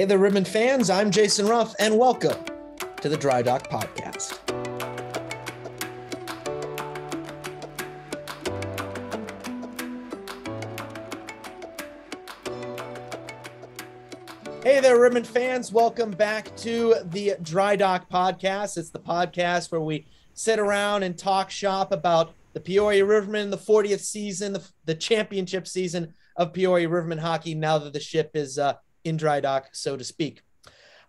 Hey there, Rivermen fans. I'm Jason Ruff, and welcome to the Dry Dock Podcast. Hey there, Rivermen fans. Welcome back to the Dry Dock Podcast. It's the podcast where we sit around and talk shop about the Peoria Rivermen, the 40th season, the championship season of Peoria Rivermen hockey, now that the ship is in dry dock, so to speak.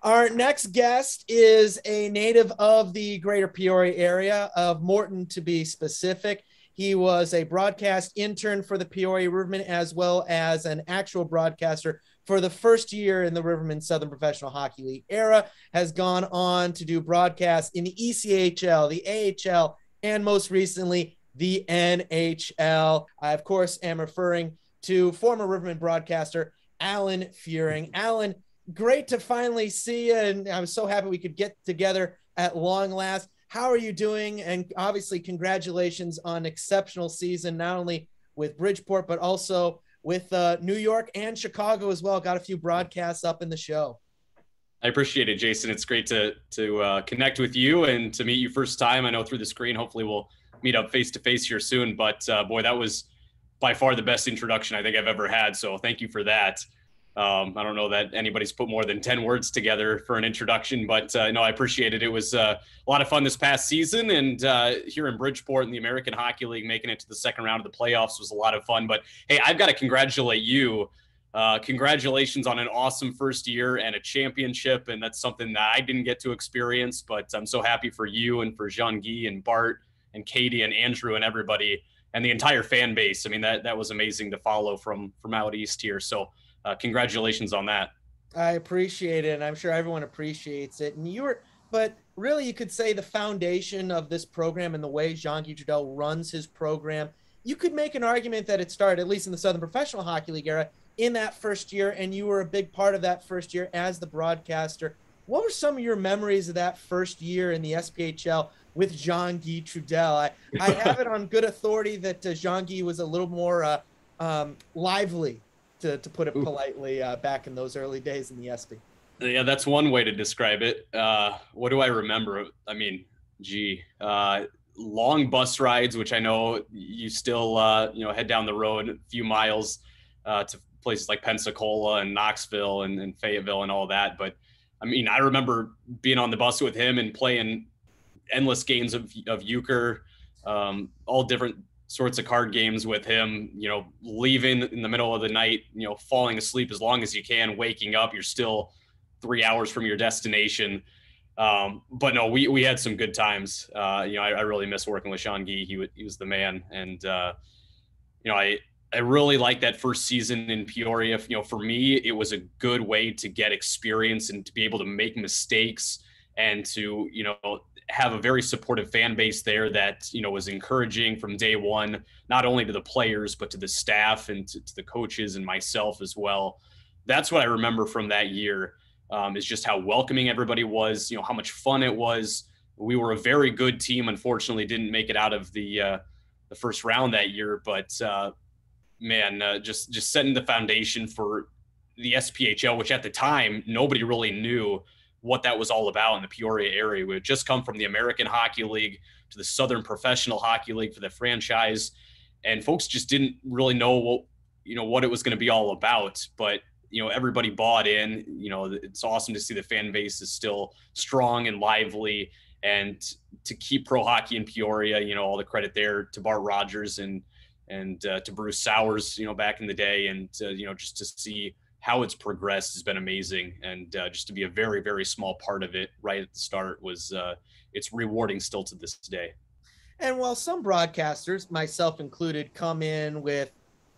Our next guest is a native of the greater Peoria area, of Morton to be specific. He was a broadcast intern for the Peoria Rivermen, as well as an actual broadcaster for the first year in the Rivermen Southern Professional Hockey League era, has gone on to do broadcasts in the ECHL, the AHL, and most recently, the NHL. I, of course, am referring to former Rivermen broadcaster Alan Fuehring. Alan, great to finally see you, and I'm so happy we could get together at long last. How are you doing? And obviously, congratulations on an exceptional season, not only with Bridgeport, but also with New York and Chicago as well. Got a few broadcasts up in the show. I appreciate it, Jason. It's great to connect with you and to meet you first time. I know through the screen. Hopefully we'll meet up face-to-face here soon. But, boy, that was by far the best introduction I think I've ever had. So thank you for that. I don't know that anybody's put more than 10 words together for an introduction, but no, I appreciate it. It was a lot of fun this past season, and here in Bridgeport in the American Hockey League, making it to the second round of the playoffs was a lot of fun. But hey, I've got to congratulate you. Congratulations on an awesome first year and a championship. And that's something that I didn't get to experience, but I'm so happy for you and for Jean-Guy and Bart and Katie and Andrew and everybody and the entire fan base. I mean, that was amazing to follow from out east here. So congratulations on that. I appreciate it, and I'm sure everyone appreciates it. And but really, you could say the foundation of this program and the way Jean-Guy Trudel runs his program, you could make an argument that it started, at least in the Southern Professional Hockey League era, in that first year, and you were a big part of that first year as the broadcaster. What were some of your memories of that first year in the SPHL with Jean-Guy Trudel? I have it on good authority that Jean-Guy was a little more lively, to put it politely, back in those early days in the SP. Yeah, that's one way to describe it. What do I remember? I mean, long bus rides, which I know you still, head down the road a few miles to places like Pensacola and Knoxville and Fayetteville and all that. But I mean, I remember being on the bus with him and playing endless games of euchre, all different sorts of card games with him, leaving in the middle of the night, falling asleep as long as you can, waking up, you're still 3 hours from your destination. But no, we had some good times. I really miss working with Jean-Guy. He was the man. And, I really liked that first season in Peoria. For me, it was a good way to get experience and to be able to make mistakes and to, have a very supportive fan base there that, was encouraging from day one, not only to the players, but to the staff and to the coaches and myself as well. That's what I remember from that year, is just how welcoming everybody was, how much fun it was. We were a very good team. Unfortunately, didn't make it out of the first round that year, but just setting the foundation for the SPHL, which at the time, nobody really knew what that was all about in the Peoria area. We had just come from the American Hockey League to the Southern Professional Hockey League for the franchise. And folks just didn't really know what it was going to be all about, but, everybody bought in. It's awesome to see the fan base is still strong and lively, and to keep pro hockey in Peoria, all the credit there to Bart Rogers and to Bruce Sowers, back in the day. And, just to see how it's progressed has been amazing. And just to be a very, very small part of it right at the start was it's rewarding still to this day. And while some broadcasters, myself included, come in with,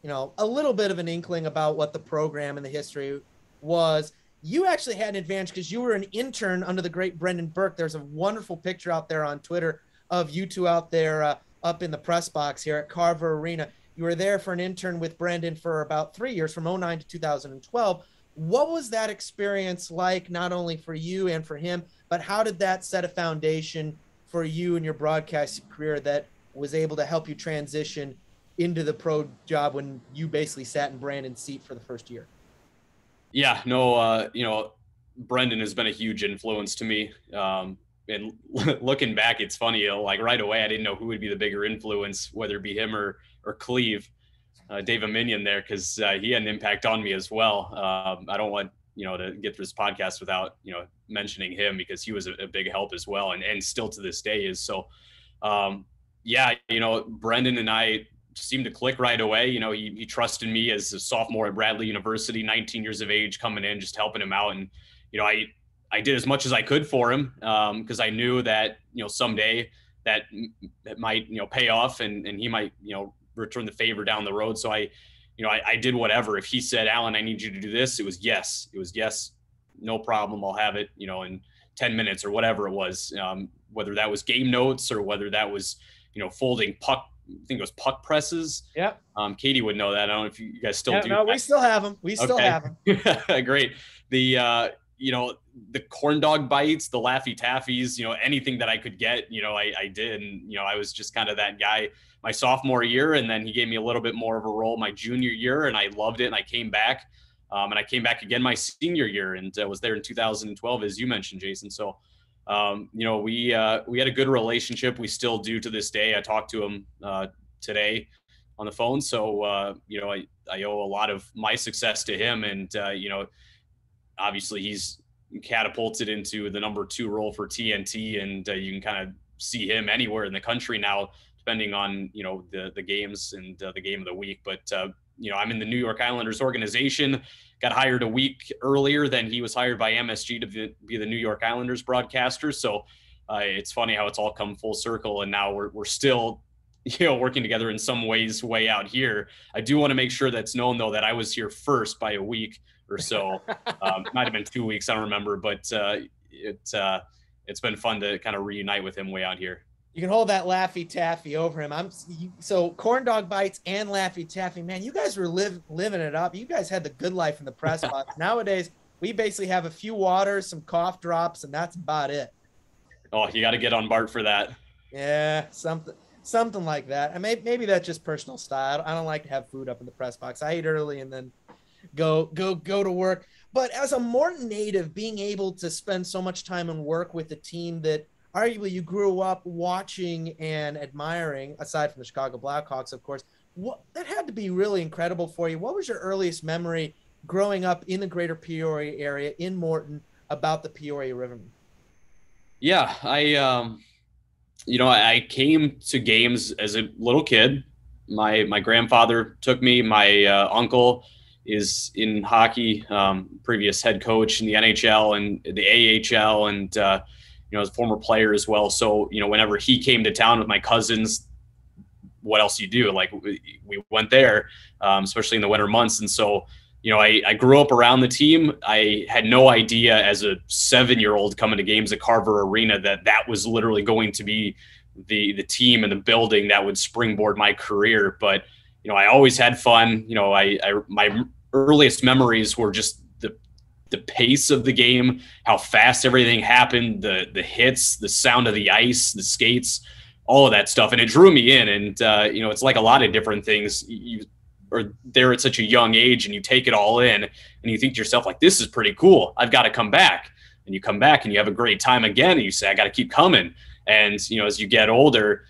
a little bit of an inkling about what the program and the history was, you actually had an advantage because you were an intern under the great Brendan Burke. There's a wonderful picture out there on Twitter of you two out there up in the press box here at Carver Arena. You were there for an intern with Brendan for about 3 years, from 2009 to 2012. What was that experience like, not only for you and for him, but how did that set a foundation for you and your broadcast career that was able to help you transition into the pro job when you basically sat in Brandon's seat for the first year? Yeah, no, Brendan has been a huge influence to me. And looking back, it's funny, like right away, I didn't know who would be the bigger influence, whether it be him or Cleve, David Minion there, because he had an impact on me as well. I don't want, to get through this podcast without, mentioning him, because he was a big help as well. And still to this day is. So, Brendan and I seemed to click right away. He trusted me as a sophomore at Bradley University, 19 years of age, coming in, just helping him out. And, I did as much as I could for him, because I knew that, someday that might, pay off, and he might, return the favor down the road. So I did whatever. If he said, Alan, I need you to do this, it was yes. No problem. I'll have it, in 10 minutes or whatever it was, whether that was game notes or whether that was, folding puck. I think it was puck presses. Yeah. Katie would know that. I don't know if you guys still do. No, we still have them. Still have them. Great. The corn dog bites, the Laffy Taffies, anything that I could get, I did. And, I was just kind of that guy my sophomore year. And then he gave me a little bit more of a role my junior year, and I loved it. And I came back, and I came back again my senior year, and was there in 2012, as you mentioned, Jason. So, we had a good relationship. We still do to this day. I talked to him today on the phone. So, I owe a lot of my success to him. And, obviously he's catapulted into the number 2 role for TNT, and you can kind of see him anywhere in the country now, depending on, the games and the game of the week. But, I'm in the New York Islanders organization, got hired a week earlier than he was hired by MSG to be the New York Islanders broadcaster. So it's funny how it's all come full circle. And now we're still, working together in some ways way out here. I do want to make sure that's known, though, that I was here first by a week or so. Might have been 2 weeks, I don't remember, but it's been fun to kind of reunite with him way out here. You can hold that Laffy Taffy over him. So corn dog bites and Laffy Taffy, man, you guys were living it up. You guys had the good life in the press box. Nowadays, we basically have a few waters, some cough drops, and that's about it. Oh, you got to get on Bart for that. Yeah, something like that. And maybe that's just personal style. I don't like to have food up in the press box. I eat early and then go to work. But as a Morton native, being able to spend so much time and work with a team that arguably you grew up watching and admiring, aside from the Chicago Blackhawks, of course, that had to be really incredible for you. What was your earliest memory growing up in the greater Peoria area in Morton about the Peoria Rivermen? Yeah, I came to games as a little kid. My grandfather took me. My uncle is in hockey, previous head coach in the NHL and the AHL, and as a former player as well. So whenever he came to town with my cousins, what else you do? Like we went there, especially in the winter months. And so I grew up around the team. I had no idea as a 7-year-old coming to games at Carver Arena that was literally going to be the team and the building that would springboard my career. But, I always had fun. My earliest memories were just the pace of the game, how fast everything happened, the hits, the sound of the ice, the skates, all of that stuff. And it drew me in. And, it's like a lot of different things. You are there at such a young age and you take it all in and you think to yourself, like, this is pretty cool. I've got to come back. And you come back and you have a great time again. And you say, I got to keep coming. And, as you get older,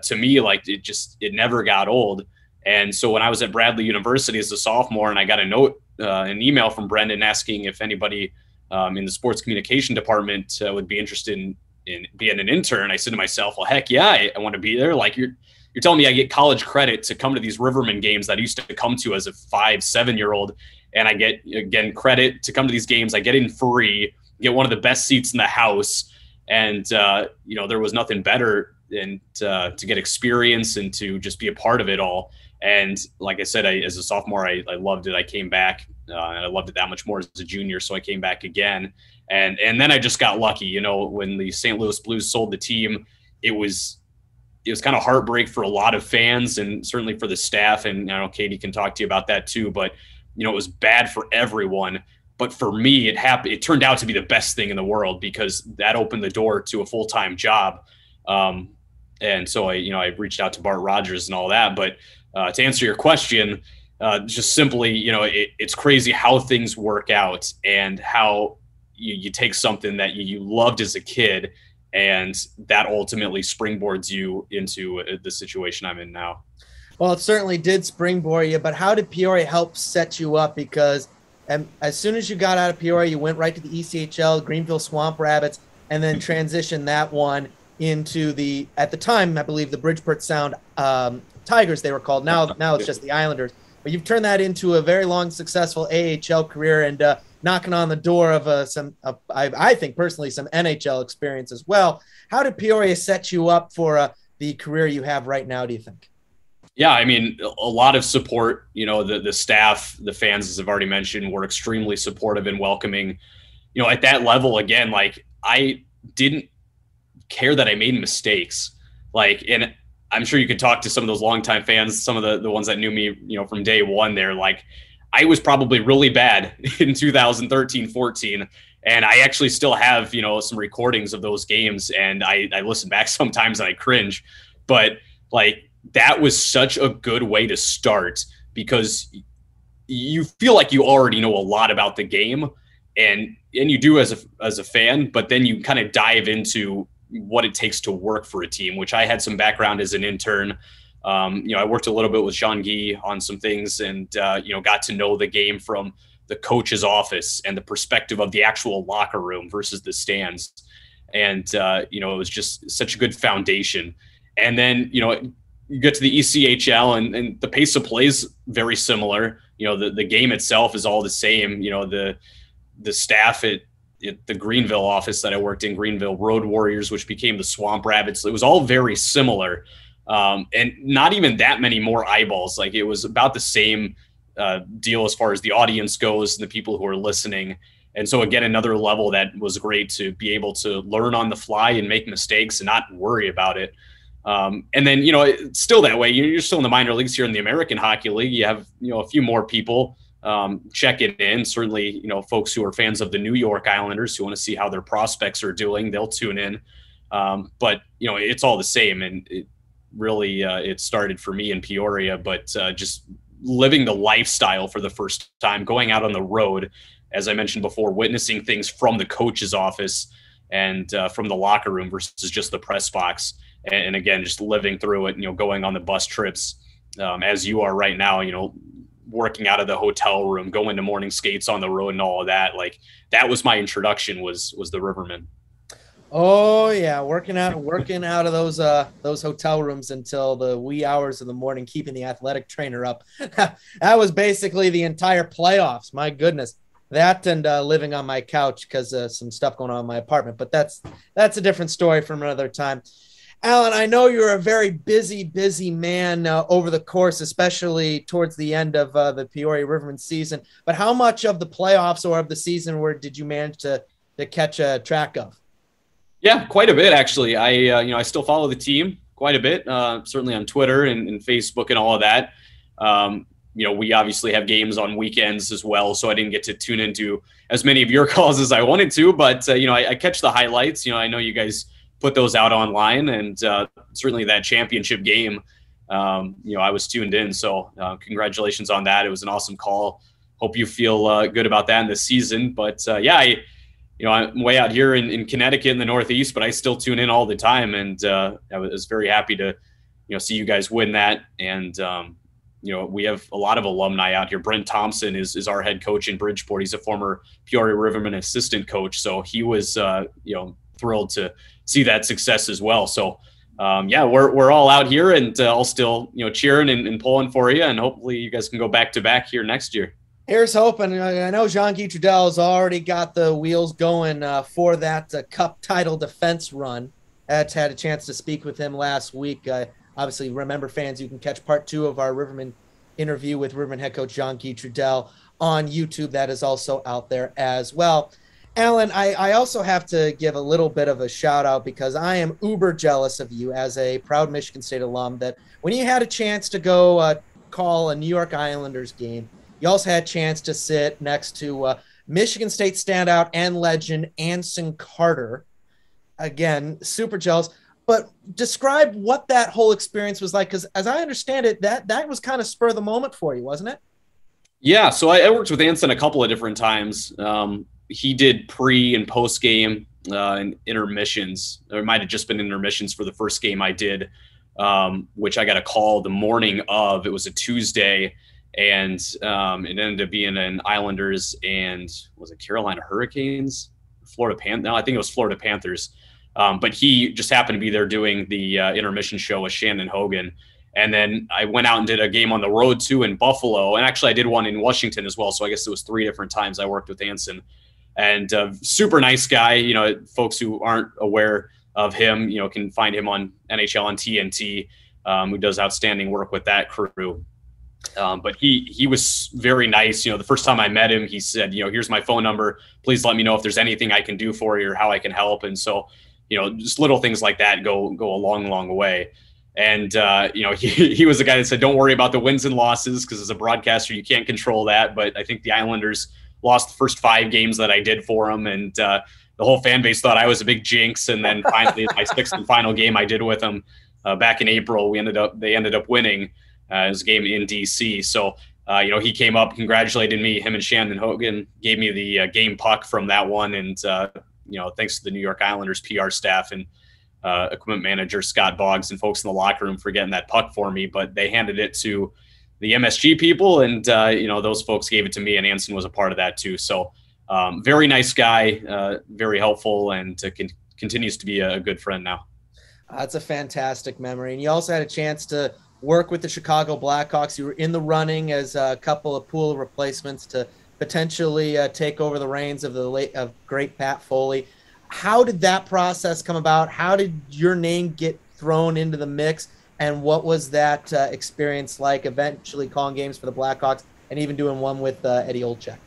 to me, like it never got old. And so when I was at Bradley University as a sophomore and I got an email from Brendan asking if anybody in the sports communication department would be interested in being an intern, I said to myself, well, heck yeah, I want to be there. Like you're telling me I get college credit to come to these Rivermen games that I used to come to as a 5-7-year-old. And I get, again, credit to come to these games. I get in free, get one of the best seats in the house. And, there was nothing better than to get experience and to just be a part of it all. And like I said, as a sophomore, I loved it. I came back and I loved it that much more as a junior. So I came back again. And then I just got lucky, when the St. Louis Blues sold the team, it was kind of heartbreak for a lot of fans and certainly for the staff. And I know Katie can talk to you about that too, but it was bad for everyone. But for me, it turned out to be the best thing in the world because that opened the door to a full-time job. And so I reached out to Bart Rogers and all that, but to answer your question, just simply, it's crazy how things work out and how, you take something that you loved as a kid, and that ultimately springboards you into the situation I'm in now. Well, it certainly did springboard you, but how did Peoria help set you up? Because as soon as you got out of Peoria, you went right to the ECHL, Greenville Swamp Rabbits, and then transitioned that one into the, at the time, I believe the Bridgeport Sound Tigers, they were called. Now it's just the Islanders. But you've turned that into a very long, successful AHL career, and knocking on the door of I think personally, some NHL experience as well. How did Peoria set you up for the career you have right now, do you think? Yeah, I mean, a lot of support. You know, the staff, the fans, as I've already mentioned, were extremely supportive and welcoming. You know, at that level, again, like, I didn't care that I made mistakes. Like, and I'm sure you could talk to some of those longtime fans, some of the ones that knew me, you know, from day one there. Like, I was probably really bad in 2013, 14. And I actually still have, you know, some recordings of those games. And I listen back sometimes and I cringe. But, like, that was such a good way to start, because you feel like you already know a lot about the game, and you do as a fan, but then you kind of dive into what it takes to work for a team, which I had some background as an intern. You know, I worked a little bit with Jean-Guy on some things, and, you know, got to know the game from the coach's office and the perspective of the actual locker room versus the stands. And, you know, it was just such a good foundation. And then, you know, you get to the ECHL, and the pace of play is very similar. You know, the game itself is all the same. You know, the staff at the Greenville office that I worked in, Greenville Road Warriors, which became the Swamp Rabbits, it was all very similar. And not even that many more eyeballs. Like, it was about the same deal as far as the audience goes and the people who are listening. And so, again, another level that was great to be able to learn on the fly and make mistakes and not worry about it. And then, you know, it's still that way. You're still in the minor leagues here in the American Hockey League. You have, you know, a few more people checking in. Certainly, you know, folks who are fans of the New York Islanders who want to see how their prospects are doing, they'll tune in. But, you know, it's all the same. And it really, it started for me in Peoria, but just living the lifestyle for the first time, going out on the road, as I mentioned before, witnessing things from the coach's office and from the locker room versus just the press box. And again, just living through it, you know, going on the bus trips as you are right now, you know, working out of the hotel room, going to morning skates on the road and all of that. Like, that was my introduction was the Rivermen. Oh yeah. Working out of those hotel rooms until the wee hours of the morning, keeping the athletic trainer up. That was basically the entire playoffs. My goodness. That and living on my couch because some stuff going on in my apartment, but that's a different story from another time. Alan, I know you're a very busy man over the course, especially towards the end of the Peoria Rivermen season. But how much of the playoffs or of the season did you manage to catch track of? Yeah, quite a bit, actually. I still follow the team quite a bit, certainly on Twitter and Facebook and all of that. You know, we obviously have games on weekends as well, so I didn't get to tune into as many of your calls as I wanted to. But, you know, I catch the highlights. You know, I know you guys put those out online, and certainly that championship game, you know, I was tuned in. So congratulations on that. It was an awesome call. Hope you feel good about that in this season. But yeah, I'm way out here in Connecticut in the Northeast, but I still tune in all the time. And I was very happy to, you know, see you guys win that. And, you know, we have a lot of alumni out here. Brent Thompson is our head coach in Bridgeport. He's a former Peoria Rivermen assistant coach. So he was, you know, thrilled to see that success as well. So yeah, we're all out here, and I'll still, you know, cheering and pulling for you, and hopefully you guys can go back to back here next year. Here's hoping. I know Jean-Guy Trudel has already got the wheels going for that cup title defense run. Ed's had a chance to speak with him last week. Obviously, remember, fans, you can catch part 2 of our Rivermen interview with Rivermen head coach Jean-Guy Trudel on YouTube. That is also out there as well. Alan, I also have to give a little bit of a shout out because I am uber jealous of you as a proud Michigan State alum, that when you had a chance to go call a New York Islanders game, you also had a chance to sit next to Michigan State standout and legend Anson Carter. Again, super jealous. But describe what that whole experience was like, because as I understand it, that was kind of spur of the moment for you, wasn't it? Yeah, so I worked with Anson a couple of different times. he did pre and post game and intermissions. Or it might have just been intermissions for the first game I did, which I got a call the morning of. It was a Tuesday, and it ended up being an Islanders and was it Carolina Hurricanes, Florida Panthers? No, I think it was Florida Panthers. But he just happened to be there doing the intermission show with Shannon Hogan. And then I went out and did a game on the road too in Buffalo. And actually I did one in Washington as well. So I guess it was 3 different times I worked with Anson. And super nice guy. You know, folks who aren't aware of him, you know, can find him on NHL on TNT, who does outstanding work with that crew. But he was very nice. You know, the first time I met him, he said, you know, here's my phone number. Please let me know if there's anything I can do for you or how I can help. And so, you know, just little things like that go a long, long way. And, you know, he was the guy that said, don't worry about the wins and losses, because as a broadcaster, you can't control that. But I think the Islanders lost the first 5 games that I did for them. And the whole fan base thought I was a big jinx. And then finally, my 6th and final game I did with them back in April, they ended up winning. It was a game in DC. So, you know, he came up, congratulated me. Him and Shannon Hogan gave me the game puck from that one. And, you know, thanks to the New York Islanders PR staff and equipment manager Scott Boggs and folks in the locker room for getting that puck for me. But they handed it to the MSG people, and you know, those folks gave it to me, and Anson was a part of that too. So very nice guy, very helpful, and continues to be a good friend now. That's a fantastic memory. And you also had a chance to work with the Chicago Blackhawks. You were in the running as a couple of pool replacements to potentially take over the reins of the great Pat Foley. How did that process come about? How did your name get thrown into the mix? And what was that experience like, eventually calling games for the Blackhawks and even doing one with Eddie Olczyk?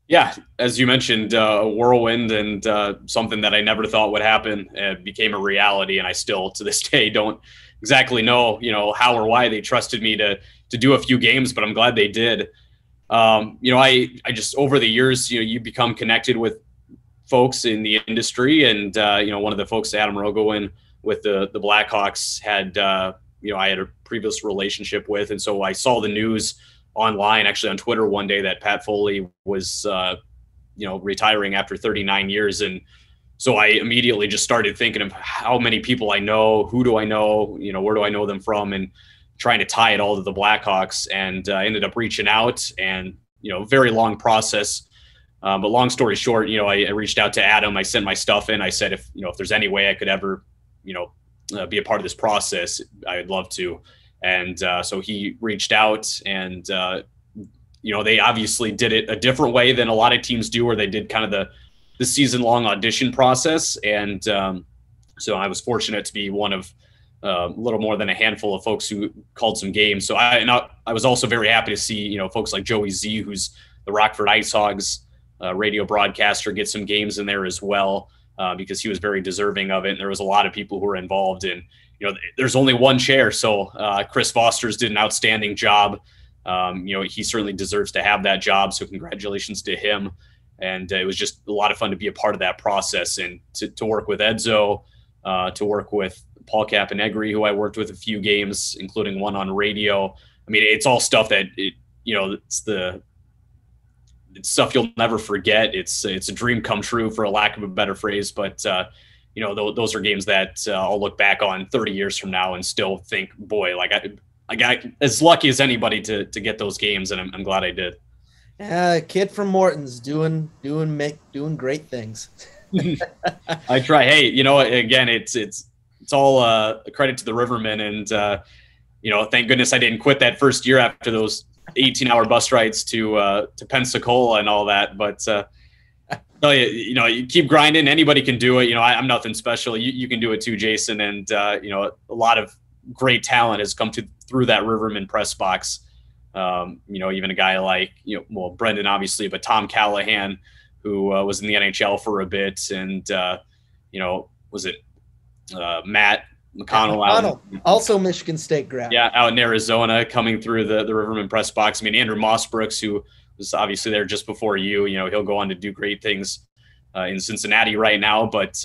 Yeah, as you mentioned, a whirlwind and something that I never thought would happen became a reality. And I still, to this day, don't exactly know, you know, how or why they trusted me to do a few games, but I'm glad they did. You know, I just, over the years, you know, you become connected with folks in the industry, and you know, one of the folks, Adam Rogoin with the Blackhawks, had you know, I had a previous relationship with, and so I saw the news online, actually on Twitter one day, that Pat Foley was you know, retiring after 39 years, and so I immediately just started thinking of how many people I know, who do I know, you know, where do I know them from, and trying to tie it all to the Blackhawks. And I ended up reaching out, and you know, very long process. But long story short, you know, I reached out to Adam. I sent my stuff in. I said, if there's any way I could ever, you know, be a part of this process, I'd love to. And so he reached out, and you know, they obviously did it a different way than a lot of teams do, where they did kind of the season-long audition process. And so I was fortunate to be one of a little more than a handful of folks who called some games. So I was also very happy to see, you know, folks like Joey Z, who's the Rockford Ice Hogs radio broadcaster, get some games in there as well, because he was very deserving of it. And there was a lot of people who were involved, and, you know, there's only one chair. So Chris Foster's did an outstanding job. You know, he certainly deserves to have that job. So congratulations to him. And it was just a lot of fun to be a part of that process, and to work with Edzo, to work with Paul Caponegri, who I worked with a few games, including one on radio. I mean, it's all stuff that, you know, it's stuff you'll never forget. It's a dream come true, for a lack of a better phrase. But, you know, those are games that I'll look back on 30 years from now and still think, boy, like I got as lucky as anybody to get those games. And I'm glad I did. Kid from Morton's doing great things. I try. Hey, you know, again, it's all a credit to the Rivermen. And, you know, thank goodness I didn't quit that first year after those 18-hour bus rides to Pensacola and all that. But tell you, you know, you keep grinding. Anybody can do it. You know, I'm nothing special. You can do it too, Jason. And you know, a lot of great talent has come through that Rivermen press box. You know, even a guy like, you know, well, Brendan obviously, but Tom Callahan, who was in the NHL for a bit, and you know, was it Matt McConnell, also Michigan State grad. Yeah, out in Arizona, coming through the Rivermen press box. I mean, Andrew Mossbrooks, who was obviously there just before you. You know, he'll go on to do great things in Cincinnati right now. But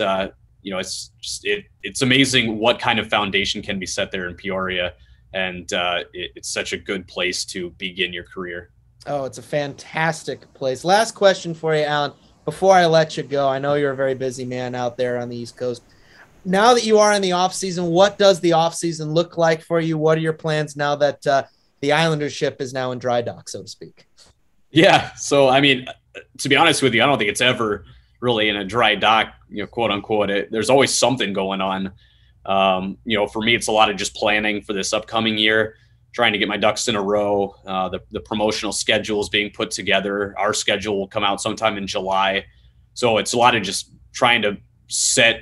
you know, it's just it's amazing what kind of foundation can be set there in Peoria, and it's such a good place to begin your career. Oh, it's a fantastic place. Last question for you, Alan. before I let you go, I know you're a very busy man out there on the East Coast. Now that you are in the off season, what does the off season look like for you? What are your plans now that the Islanders ship is now in dry dock, so to speak? Yeah. So, I mean, to be honest with you, I don't think it's ever really in a dry dock, quote unquote. There's always something going on. For me, it's a lot of just planning for this upcoming year, trying to get my ducks in a row. The promotional schedule is being put together. Our schedule will come out sometime in July. So it's a lot of just trying to set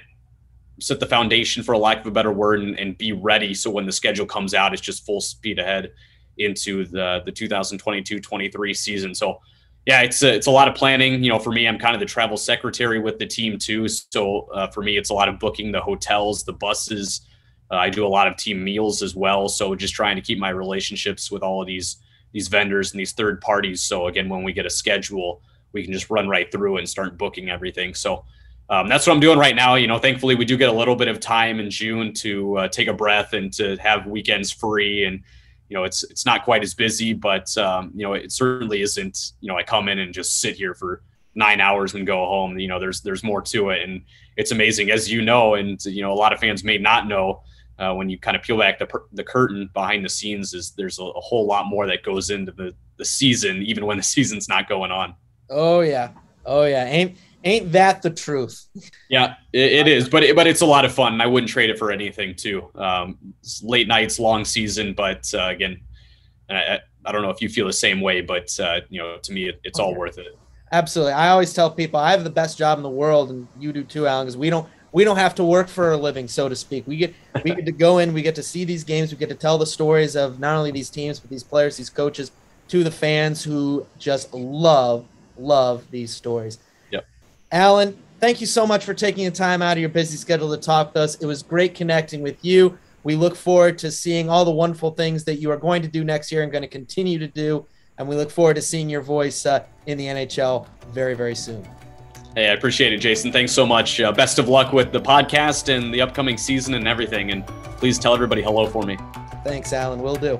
the foundation, for a lack of a better word, and be ready. So when the schedule comes out, it's just full speed ahead into the 2022-23 season. So yeah, it's a lot of planning. For me, I'm kind of the travel secretary with the team too. So for me, it's a lot of booking the hotels, the buses. I do a lot of team meals as well. So just trying to keep my relationships with all of these vendors and these third parties. So again, when we get a schedule, we can just run right through and start booking everything. So that's what I'm doing right now. Thankfully we do get a little bit of time in June to take a breath and to have weekends free. And, it's not quite as busy, but it certainly isn't, I come in and just sit here for 9 hours and go home. There's more to it. And it's amazing, as and a lot of fans may not know, when you kind of peel back the curtain behind the scenes, there's a whole lot more that goes into the season, even when the season's not going on. Oh yeah. Ain't that the truth? Yeah, it is, but it's a lot of fun, and I wouldn't trade it for anything too. Late nights, long season, but again, I don't know if you feel the same way, but to me, it's all worth it. Absolutely. I always tell people I have the best job in the world, and you do too, Alan, because we don't have to work for a living, so to speak. We get to go in, we get to see these games, we get to tell the stories of not only these teams, but these players, these coaches, to the fans who just love these stories. Yep. Alan, thank you so much for taking the time out of your busy schedule to talk with us. It was great connecting with you. We look forward to seeing all the wonderful things that you are going to do next year and going to continue to do. And we look forward to seeing your voice in the NHL very, very soon. Hey, I appreciate it, Jason. Thanks so much. Best of luck with the podcast and the upcoming season and everything. And please tell everybody hello for me. Thanks, Alan. Will do.